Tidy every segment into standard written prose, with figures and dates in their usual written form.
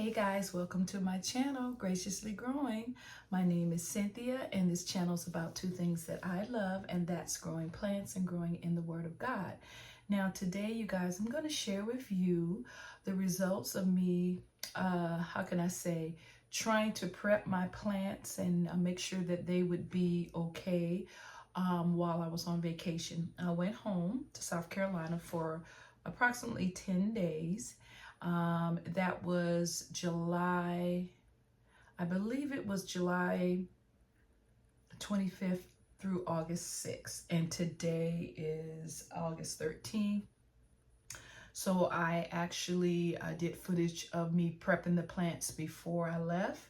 Hey guys, welcome to my channel, Graciously Growing. My name is Cynthia, and this channel is about two things that I love, and that's growing plants and growing in the Word of God. Now today, you guys, I'm going to share with you the results of me, trying to prep my plants and make sure that they would be okay while I was on vacation. I went home to South Carolina for approximately 10 days. That was July, I believe it was July 25th through August 6th, and today is August 13th. So I actually did footage of me prepping the plants before I left,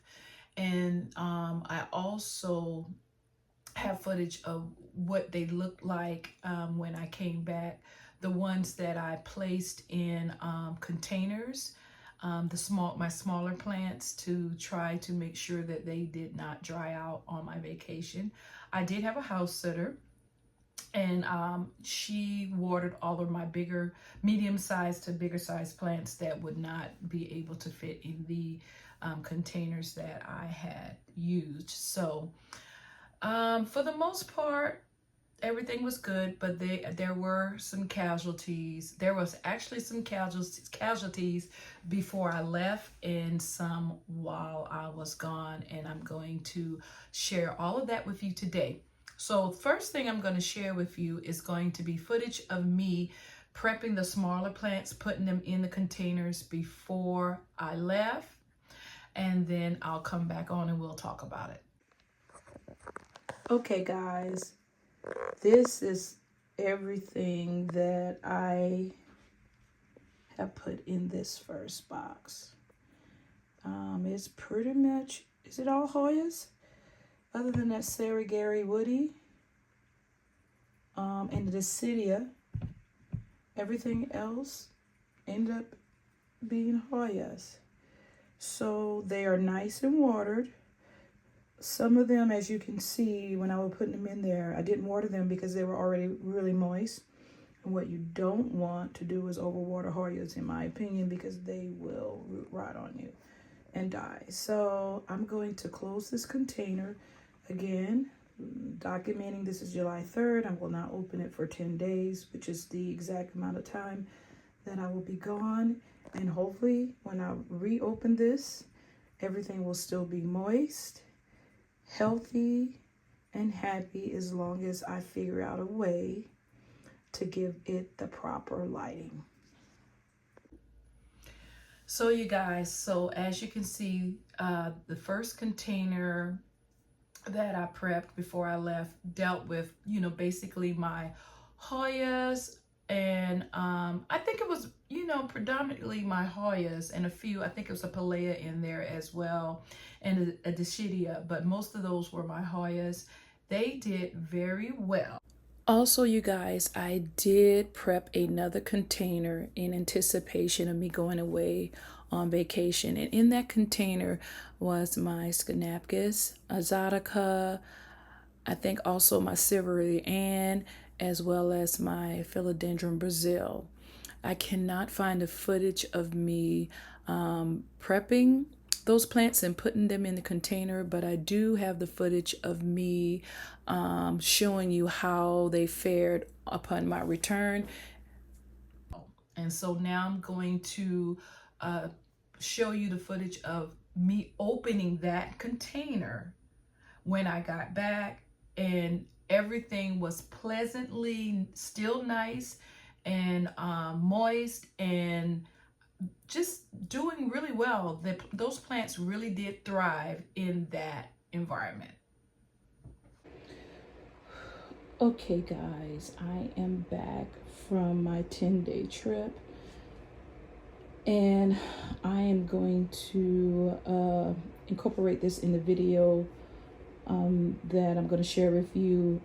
and I also have footage of what they looked like when I came back. The ones that I placed in containers, my smaller plants, to try to make sure that they did not dry out on my vacation. I did have a house sitter, and she watered all of my bigger, medium-sized to bigger-sized plants that would not be able to fit in the containers that I had used. So for the most part, everything was good, but there were some casualties. There was actually some casualties before I left and some while I was gone, and I'm going to share all of that with you today. So first thing I'm going to share with you is going to be footage of me prepping the smaller plants, putting them in the containers before I left, and then I'll come back on and we'll talk about it. Okay, guys. This is everything that I have put in this first box. It's pretty much, is it all Hoyas? Other than that Sarah Gary Woody and the Decidia, everything else ended up being Hoyas. So they are nice and watered. Some of them, as you can see, when I was putting them in there, I didn't water them because they were already really moist. And what you don't want to do is overwater Hoyas, in my opinion, because they will root rot on you and die. So I'm going to close this container. Again, documenting this is July 3rd. I will not open it for 10 days, which is the exact amount of time that I will be gone. And hopefully when I reopen this, everything will still be moist, healthy, and happy, as long as I figure out a way to give it the proper lighting. So you guys, so as you can see, the first container that I prepped before I left dealt with, basically my Hoyas, and I think it was, predominantly my Hoyas, and a few, I think it was a Palea in there as well, and a Decidia, but most of those were my Hoyas. They did very well. Also, you guys, I did prep another container in anticipation of me going away on vacation. And in that container was my Schinapgus, Azotica, I think also my Silvery Ann, as well as my Philodendron Brazil. I cannot find the footage of me prepping those plants and putting them in the container, but I do have the footage of me showing you how they fared upon my return. And so now I'm going to show you the footage of me opening that container when I got back, and everything was pleasantly still nice and moist and just doing really well. Those plants really did thrive in that environment. Okay guys, I am back from my 10-day trip, and I am going to incorporate this in the video that I'm going to share with you,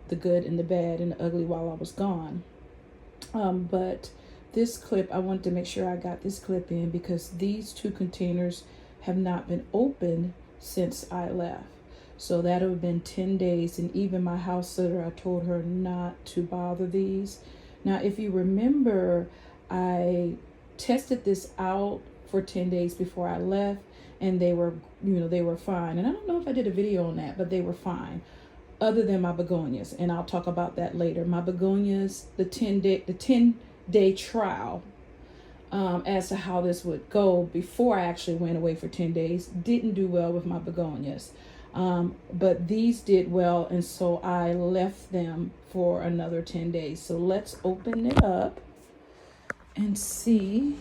the good and the bad and the ugly while I was gone. But this clip, I wanted to make sure I got this clip in because these two containers have not been opened since I left. So that would have been 10 days. And even my house sitter, I told her not to bother these. Now, if you remember, I tested this out for 10 days before I left, and they were, they were fine. And I don't know if I did a video on that, but they were fine, other than my begonias, and I'll talk about that later. My begonias, the 10-day trial, as to how this would go before I actually went away for 10 days, didn't do well with my begonias. But these did well, and so I left them for another 10 days. So let's open it up and see.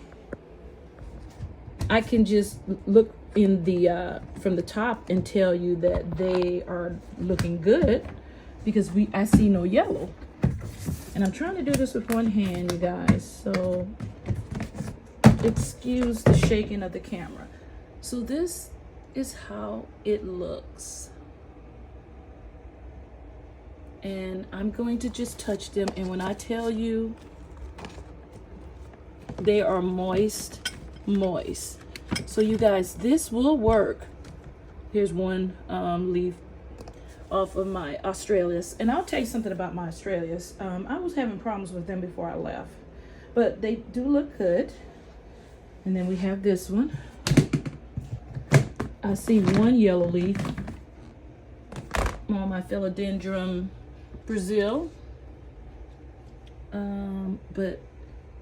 I can just look in the from the top and tell you that they are looking good, because I see no yellow. And I'm trying to do this with one hand, you guys, so excuse the shaking of the camera. So this is how it looks, and I'm going to just touch them, and when I tell you they are moist. So you guys, this will work. Here's one leaf off of my Australias, and I'll tell you something about my Australias. I was having problems with them before I left, but they do look good. And then we have this one. I see one yellow leaf on my Philodendron Brazil. But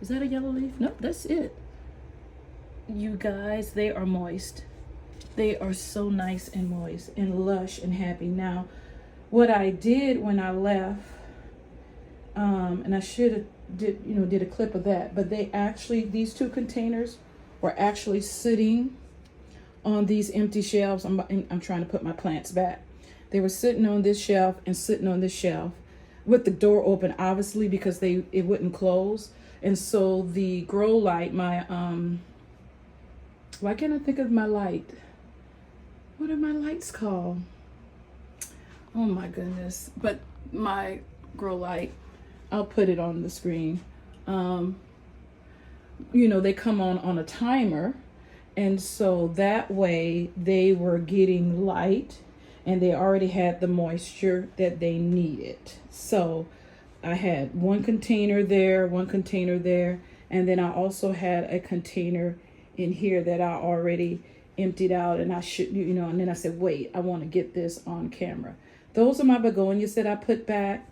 is that a yellow leaf? No, that's it. You guys, they are moist. They are so nice and moist and lush and happy. Now, what I did when I left, and I should have did a clip of that, but these two containers were actually sitting on these empty shelves. I'm trying to put my plants back. They were sitting on this shelf and sitting on this shelf with the door open, obviously, because it wouldn't close. And so the grow light, my why can't I think of my light? What are my lights called? Oh my goodness. But my grow light, I'll put it on the screen. They come on a timer, and so that way they were getting light, and they already had the moisture that they needed. So I had one container there, and then I also had a container in here that I already emptied out, and I should, and then I said, wait, I want to get this on camera. Those are my begonias that I put back.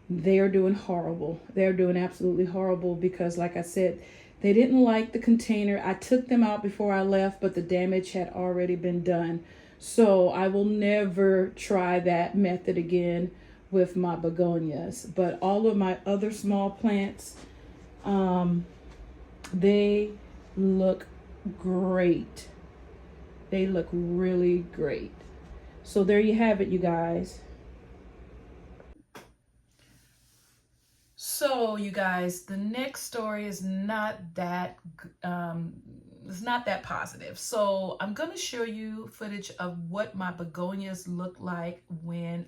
They are doing horrible. They're doing absolutely horrible, because like I said, they didn't like the container. I took them out before I left, but the damage had already been done. So I will never try that method again with my begonias. But all of my other small plants, they look great. They look really great. So there you have it, you guys. So you guys, the next story is not that positive. So I'm going to show you footage of what my begonias look like when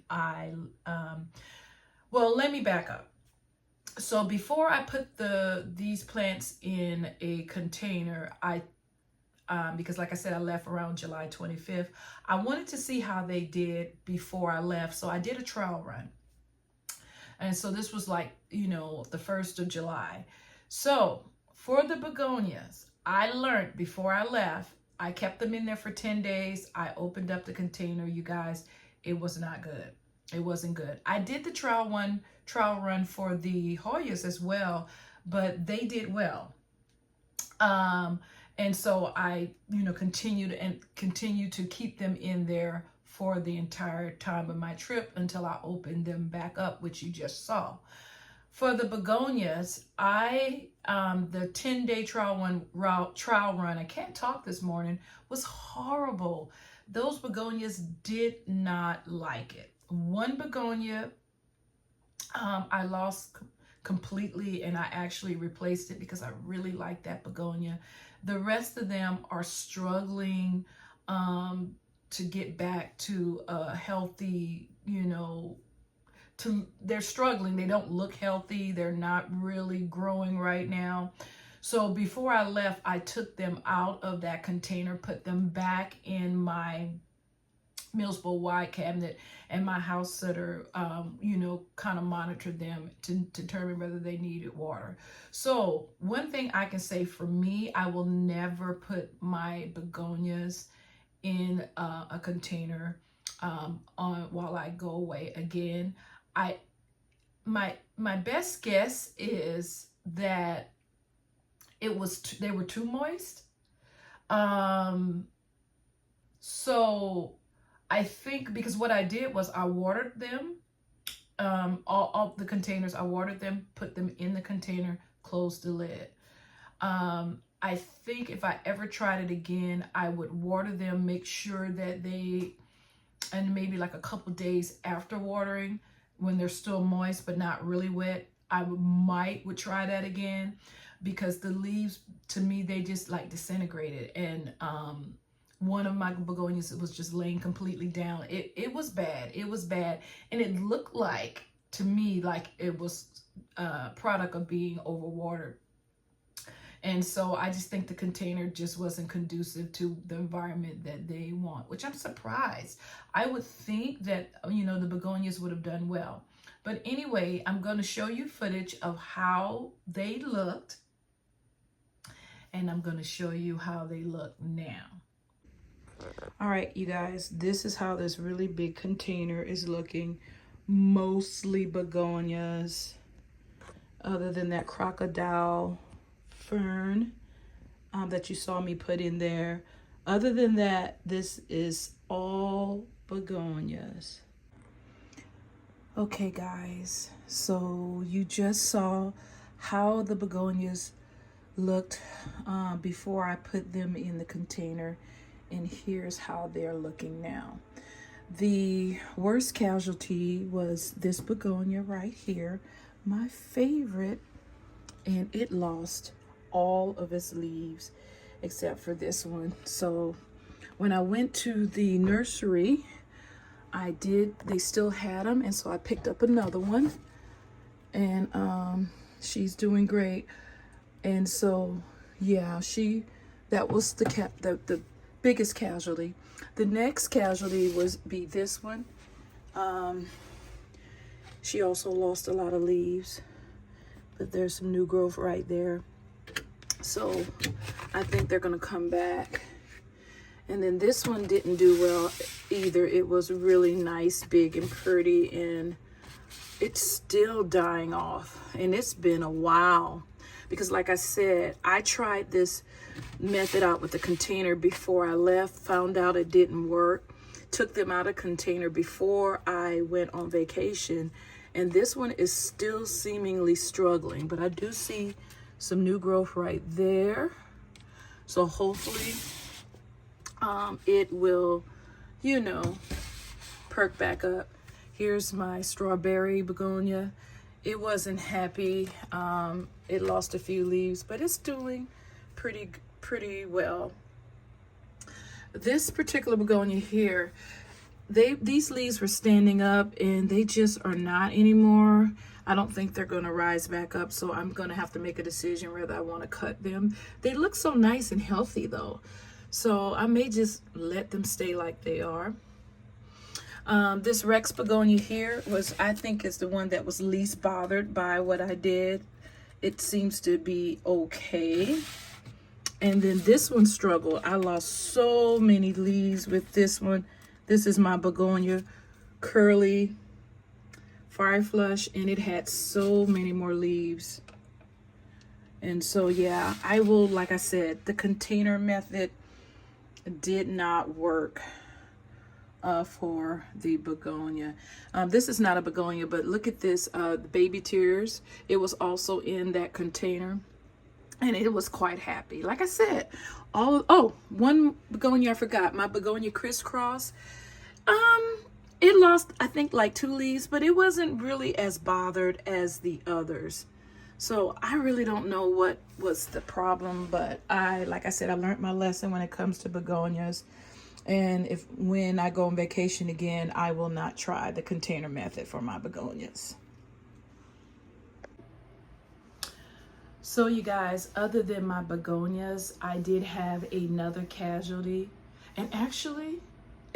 well, let me back up. So before I put these plants in a container, because like I said, I left around July 25th. I wanted to see how they did before I left. So I did a trial run. And so this was like, the 1st of July. So for the begonias, I learned before I left, I kept them in there for 10 days. I opened up the container, you guys. It was not good. It wasn't good. I did the trial run for the Hoyas as well, but they did well. And so I, continued to keep them in there for the entire time of my trip until I opened them back up, which you just saw. For the begonias, the 10-day trial run, I can't talk this morning, was horrible. Those begonias did not like it. One begonia, I lost completely, and I actually replaced it because I really like that begonia. The rest of them are struggling to get back to a healthy, they're struggling. They don't look healthy. They're not really growing right now. So before I left, I took them out of that container, put them back in my Mills Bowl wide cabinet, and my house sitter, you know, kind of monitored them to determine whether they needed water. So one thing I can say for me, I will never put my begonias in a container on while I go away. Again, I my best guess is that they were too moist. Um, so I think because what I did was I watered them, all the containers. I watered them, put them in the container, closed the lid. I think if I ever tried it again, I would water them, make sure that and maybe like a couple days after watering, when they're still moist but not really wet, I would try that again, because the leaves, to me, they just like disintegrated. And one of my begonias was just laying completely down. It was bad. It was bad. And it looked like, to me, like it was a product of being overwatered. And so I just think the container just wasn't conducive to the environment that they want, which I'm surprised. I would think that, you know, the begonias would have done well. But anyway, I'm going to show you footage of how they looked, and I'm going to show you how they look now. All right, you guys, this is how this really big container is looking. Mostly begonias, other than that crocodile fern that you saw me put in there. Other than that, this is all begonias. Okay, guys, so you just saw how the begonias looked before I put them in the container, and here's how they're looking now. The worst casualty was this begonia right here, my favorite, and it lost all of its leaves except for this one. So when I went to the nursery, they still had them, and so I picked up another one, and she's doing great. And so yeah, that was the biggest casualty. The next casualty be this one. She also lost a lot of leaves, but there's some new growth right there. So I think they're gonna come back. And then this one didn't do well either. It was really nice, big and pretty, and it's still dying off. And it's been a while, because like I said, I tried this method out with the container before I left, found out it didn't work, took them out of container before I went on vacation, and this one is still seemingly struggling, but I do see some new growth right there. So hopefully it will, you know, perk back up. Here's my strawberry begonia. It wasn't happy. It lost a few leaves, but it's doing pretty well. This particular begonia here, these leaves were standing up, and they just are not anymore. I don't think they're going to rise back up, so I'm going to have to make a decision whether I want to cut them. They look so nice and healthy though, so I may just let them stay like they are. This Rex begonia here I think is the one that was least bothered by what I did. It seems to be okay. And then this one struggled. I lost so many leaves with this one. This is my begonia curly fire flush, and it had so many more leaves. And so yeah, I will, like I said, the container method did not work for the begonia. This is not a begonia, but look at this, the baby tears. It was also in that container, and it was quite happy. Like I said, one begonia I forgot, my begonia crisscross. It lost, I think, like 2 leaves, but it wasn't really as bothered as the others. So I really don't know what was the problem, but like I said, I learned my lesson when it comes to begonias. And when I go on vacation again, I will not try the container method for my begonias. So you guys, other than my begonias, I did have another casualty. And actually,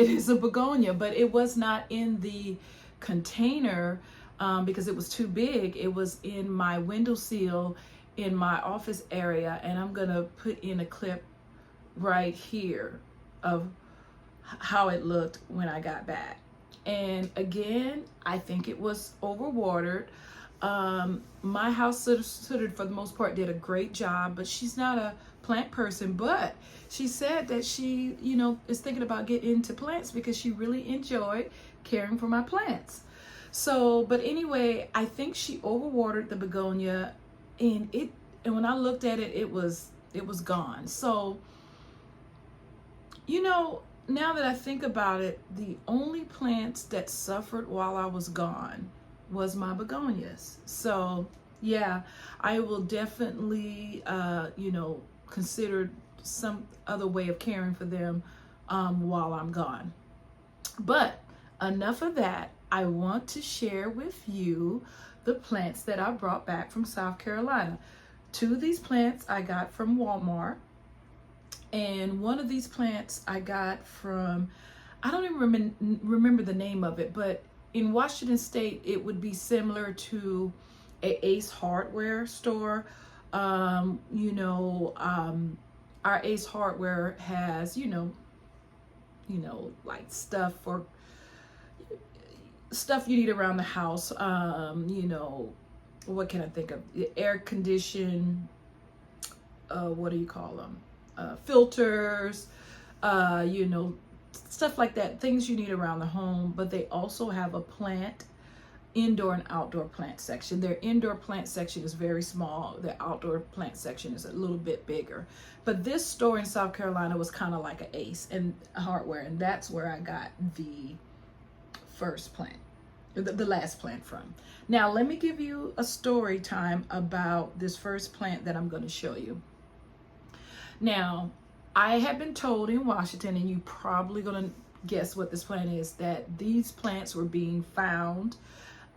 it is a begonia, but it was not in the container because it was too big. It was in my windowsill in my office area, and I'm gonna put in a clip right here of how it looked when I got back. And again, I think it was overwatered. My house sitter for the most part did a great job, but she's not a plant person, but she said that she, is thinking about getting into plants because she really enjoyed caring for my plants. So, but anyway, I think she overwatered the begonia, and when I looked at it, it was gone. So, now that I think about it, the only plants that suffered while I was gone was my begonias. So yeah, I will definitely, consider some other way of caring for them while I'm gone. But enough of that. I want to share with you the plants that I brought back from South Carolina. 2 of these plants I got from Walmart. And one of these plants I got from, I don't even remember the name of it, but in Washington State, it would be similar to a Ace Hardware store. Our Ace Hardware has, like stuff you need around the house. What can I think of? Air condition, what do you call them? Filters, stuff like that, things you need around the home. But they also have a indoor and outdoor plant section. Their indoor plant section is very small. The outdoor plant section is a little bit bigger. But this store in South Carolina was kind of like an Ace and Hardware, and that's where I got the first plant, the last plant from. Now, let me give you a story time about this first plant that I'm going to show you. Now, I have been told in Washington, and you're probably going to guess what this plant is, that these plants were being found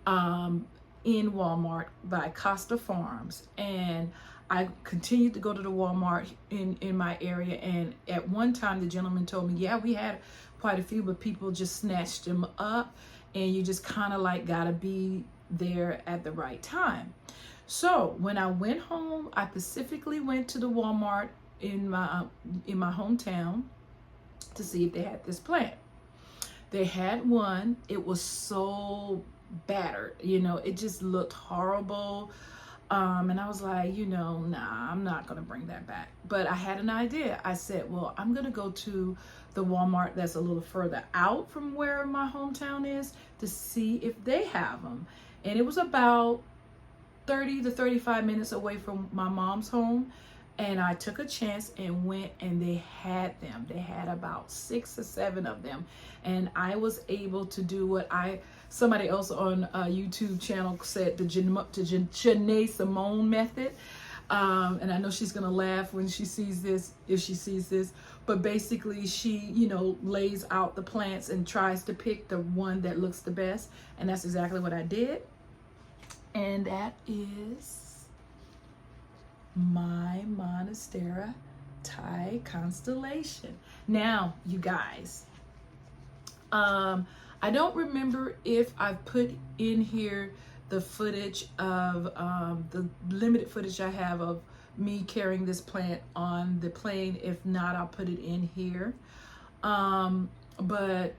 in Walmart by Costa Farms. And I continued to go to the Walmart in my area. And at one time, the gentleman told me, yeah, we had quite a few, but people just snatched them up. And you just kind of like got to be there at the right time. So when I went home, I specifically went to the Walmart in my hometown to see if they had this plant. They had one. It was so battered, it just looked horrible. And I was like, nah, I'm not gonna bring that back. But I had an idea. I said, well, I'm gonna go to the Walmart that's a little further out from where my hometown is to see if they have them. And it was about 30 to 35 minutes away from my mom's home. And I took a chance and went, and they had them. They had about 6 or 7 of them. And I was able to do what somebody else on a YouTube channel said, the Janae Simone method. And I know she's going to laugh when she sees this, if she sees this. But basically, she, lays out the plants and tries to pick the one that looks the best. And that's exactly what I did. And that is my Monstera Thai constellation. Now, you guys, I don't remember if I've put in here the footage of the limited footage I have of me carrying this plant on the plane. If not, I'll put it in here. But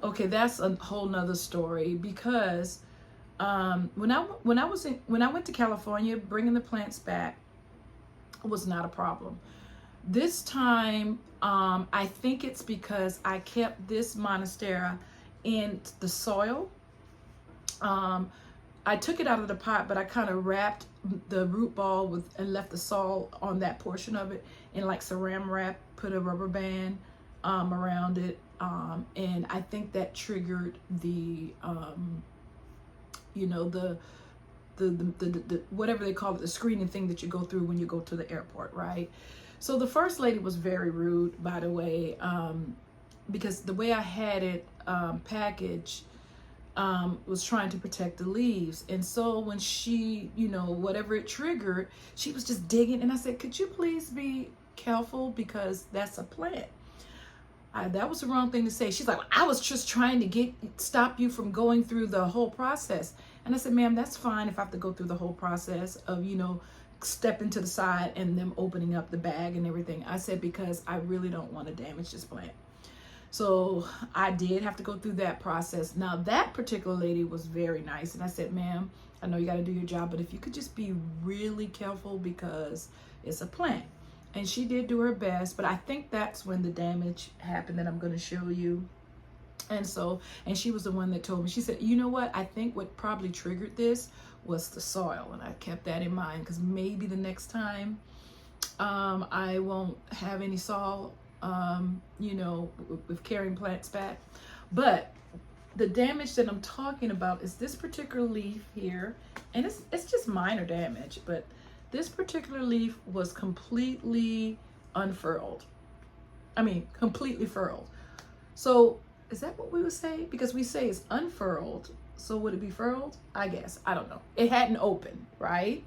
okay, that's a whole nother story, because when I went to California, bringing the plants back was not a problem. This time, I think it's because I kept this Monstera in the soil. I took it out of the pot, but I kind of wrapped the root ball and left the soil on that portion of it in like saran wrap, put a rubber band around it, and I think that triggered the whatever they call it, the screening thing that you go through when you go to the airport, right? So the first lady was very rude, by the way, because the way I had it packaged was trying to protect the leaves. And so when she, whatever it triggered, she was just digging. And I said, could you please be careful because that's a plant. That was the wrong thing to say. She's like, I was just trying to stop you from going through the whole process. And I said, ma'am, that's fine if I have to go through the whole process of, stepping to the side and them opening up the bag and everything. I said, because I really don't want to damage this plant. So I did have to go through that process. Now, that particular lady was very nice. And I said, ma'am, I know you got to do your job, but if you could just be really careful because it's a plant. And she did do her best, but I think that's when the damage happened that I'm going to show you. And she was the one that told me, she said, you know what? I think what probably triggered this was the soil. And I kept that in mind because maybe the next time I won't have any soil, with carrying plants back. But the damage that I'm talking about is this particular leaf here. And it's just minor damage, but this particular leaf was completely unfurled. I mean, completely furled. So is that what we would say? Because we say it's unfurled. So would it be furled? I guess. I don't know. It hadn't opened, right?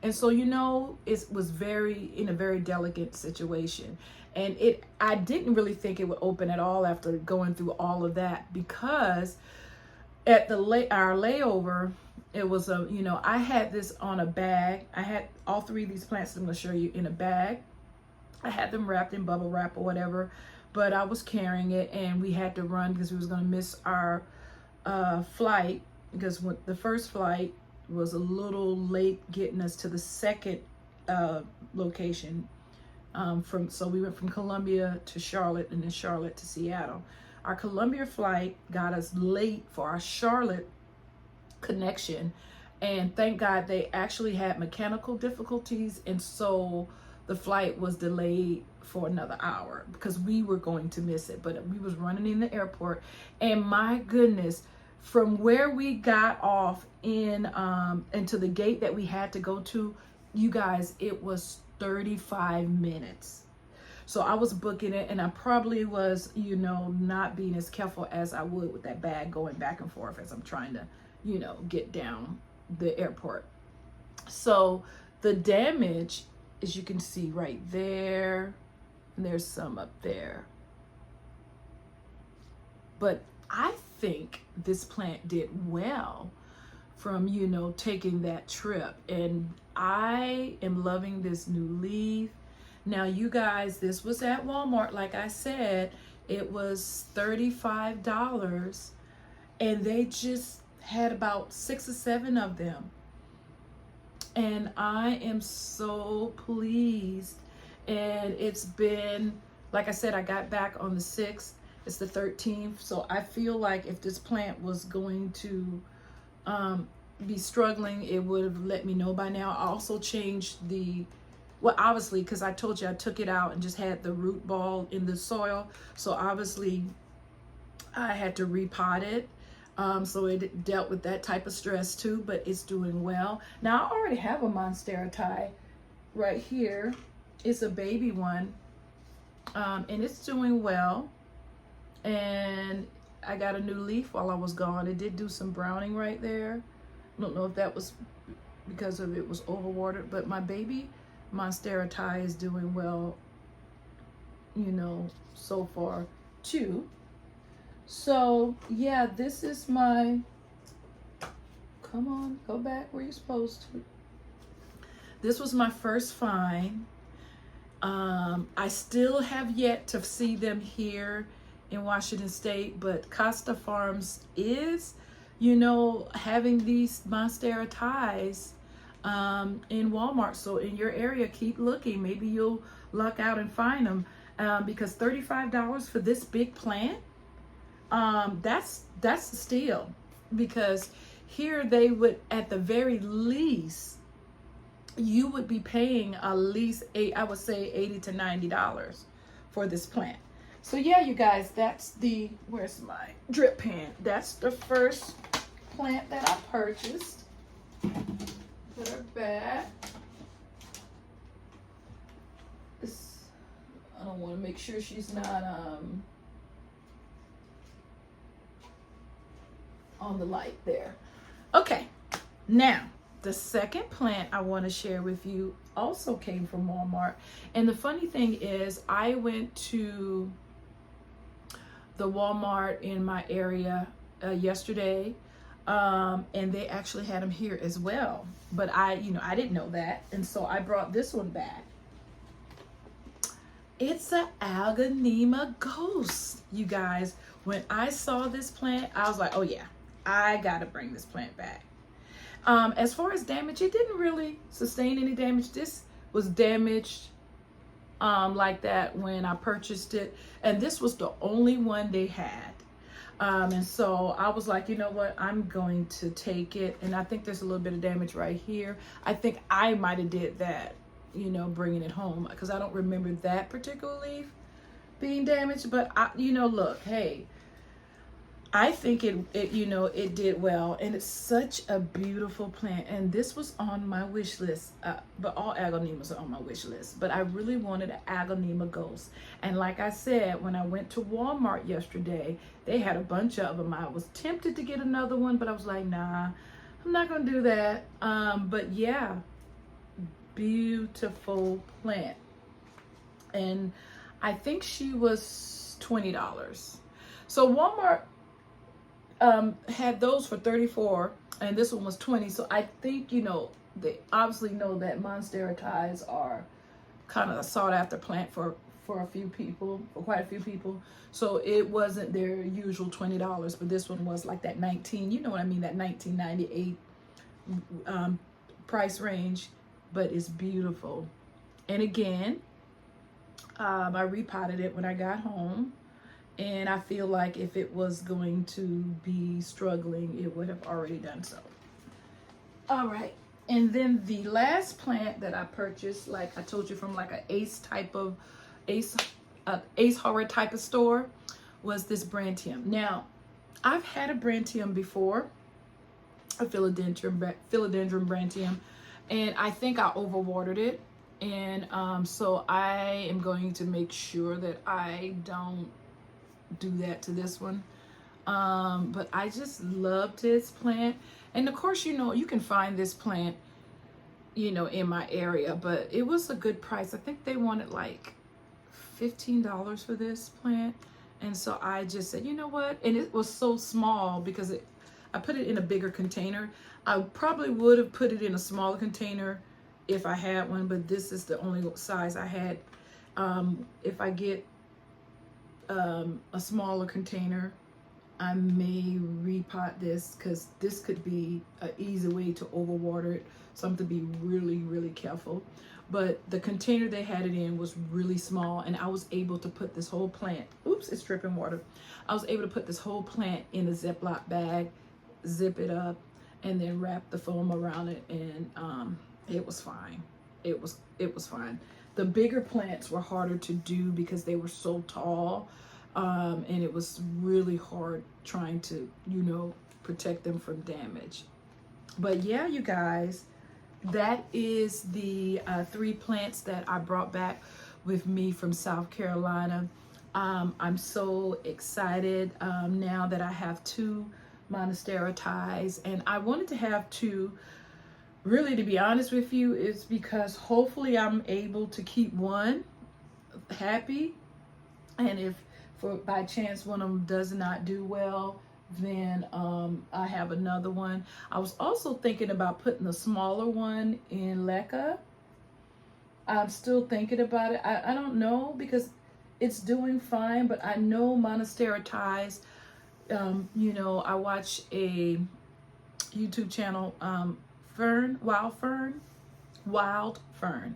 And so, it was in a very delicate situation. And I didn't really think it would open at all after going through all of that, because at our layover, it was I had this on a bag. I had all three of these plants that I'm going to show you in a bag. I had them wrapped in bubble wrap or whatever, but I was carrying it, and we had to run because we was going to miss our flight, because the first flight was a little late getting us to the second location. So we went from Columbia to Charlotte, and then Charlotte to Seattle. Our Columbia flight got us late for our Charlotte connection, and thank God they actually had mechanical difficulties, and so the flight was delayed for another hour because we were going to miss it. But we was running in the airport, and my goodness, from where we got off into the gate that we had to go to, you guys, it was 35 minutes. So I was booking it, and I probably was, not being as careful as I would with that bag going back and forth as I'm trying to, get down the airport. So the damage, as you can see right there, and there's some up there. But I think this plant did well from, taking that trip. And I am loving this new leaf. Now, you guys, this was at Walmart. Like I said, it was $35, and they just had about 6 or 7 of them. And I am so pleased. And it's been, like I said, I got back on the 6th. It's the 13th. So I feel like if this plant was going to be struggling, it would have let me know by now. I also changed obviously, because I told you I took it out and just had the root ball in the soil. So obviously I had to repot it. So it dealt with that type of stress too, but it's doing well. Now, I already have a Monstera Thai right here. It's a baby one, and it's doing well. And I got a new leaf while I was gone. It did do some browning right there. I don't know if that was because it was overwatered, but my baby Monstera Thai is doing well, so far too. So yeah, this is my, come on, go back where you're supposed to. This was my first find. I still have yet to see them here in Washington State, but Costa Farms is, having these Monstera Thais in Walmart. So in your area, keep looking. Maybe you'll luck out and find them, because $35 for this big plant, that's a steal. Because here they would, at the very least, you would be paying at least I would say $80 to $90 for this plant. So yeah, you guys, that's where's my drip pan? That's the first plant that I purchased. Put her back. I don't want to make sure she's not on the light there. Okay, now The second plant I want to share with you also came from Walmart. And the funny thing is, I went to the Walmart in my area yesterday, and they actually had them here as well. But I didn't know that, and so I brought this one back. It's a Algonema Ghost, you guys. When I saw this plant, I was like, oh yeah, I gotta bring this plant back. As far as damage, it didn't really sustain any damage. This was damaged like that when I purchased it, and this was the only one they had. And so I was like, you know what, I'm going to take it. And I think there's a little bit of damage right here. I think I might have did that, bringing it home, because I don't remember that particular leaf being damaged. But look, hey, I think it did well, and it's such a beautiful plant. And this was on my wish list, but all Algonemas are on my wish list. But I really wanted an Algonema Ghost, and like I said, when I went to Walmart yesterday, they had a bunch of them. I was tempted to get another one, but I was like, nah, I'm not gonna do that. But yeah, beautiful plant, and I think she was $20. So Walmart had those for $34, and this one was $20. So I think, they obviously know that Monstera ties are kind of a sought after plant for a few people, for quite a few people. So it wasn't their usual $20, but this one was like that 19, you know what I mean, that 1998 price range. But it's beautiful. And again, I repotted it when I got home. And I feel like if it was going to be struggling, it would have already done so. All right. And then the last plant that I purchased, like I told you, from like an Ace Horror type of store, was this Brantium. Now, I've had a Brantium before, a philodendron Brantium, and I think I overwatered it. And so I am going to make sure that I don't do that to this one. But I just loved this plant. And of course, you can find this plant, in my area, but it was a good price. I think they wanted like $15 for this plant. And so I just said, you know what? And it was so small because I put it in a bigger container. I probably would have put it in a smaller container if I had one, but this is the only size I had. If I get a smaller container, I may repot this, because this could be an easy way to overwater it. So I'm to be really, really careful. But the container they had it in was really small, and I was able to put this whole plant, oops, it's dripping water. I was able to put this whole plant in a Ziploc bag, zip it up, and then wrap the foam around it, and it was fine. It was fine. The bigger plants were harder to do because they were so tall, and it was really hard trying to, protect them from damage. But yeah, you guys, that is the 3 plants that I brought back with me from South Carolina. I'm so excited now that I have 2 Monstera ties, and I wanted to have 2. Really, to be honest with you, is because hopefully I'm able to keep one happy, and if by chance one of them does not do well, then I have another one. I was also thinking about putting the smaller one in leca. I'm still thinking about it. I don't know, because it's doing fine, but I know Monstera ties, I watch a YouTube channel, Wild Fern, WILDFERN,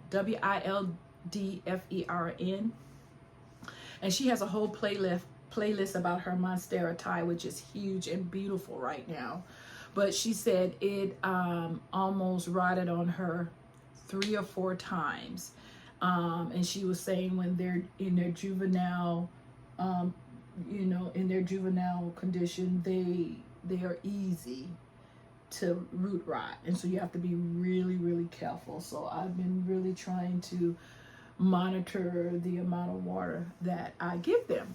and she has a whole playlist about her Monstera tie, which is huge and beautiful right now. But she said it almost rotted on her 3 or 4 times, and she was saying when they're in their juvenile, in their juvenile condition, they are easy to root rot, and so you have to be really, really careful. So I've been really trying to monitor the amount of water that I give them.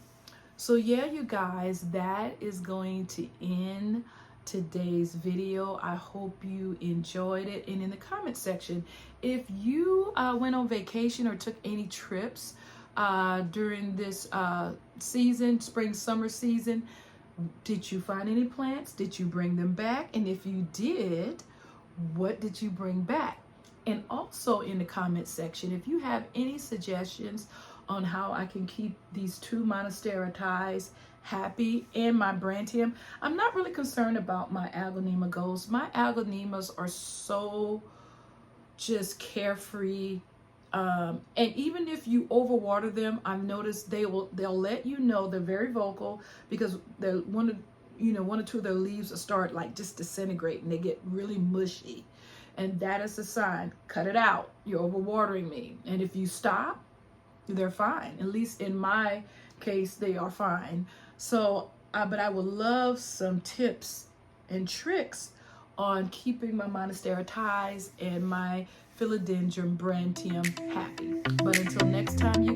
So yeah, you guys, that is going to end today's video. I hope you enjoyed it. And in the comment section, if you went on vacation or took any trips during this season, spring, summer season, did you find any plants? Did you bring them back? And if you did, what did you bring back? And also in the comment section, if you have any suggestions on how I can keep these 2 Monstera happy and my Brantium. I'm not really concerned about my Aglaonema Golds. My Aglaonemas are so just carefree. And even if you overwater them, I've noticed they'll let you know. They're very vocal because they're one or two of their leaves will start like just disintegrating. They get really mushy. And that is a sign. Cut it out. You're overwatering me. And if you stop, they're fine. At least in my case, they are fine. So, but I would love some tips and tricks on keeping my Monstera and my Philodendron Brantium happy. But until next time, you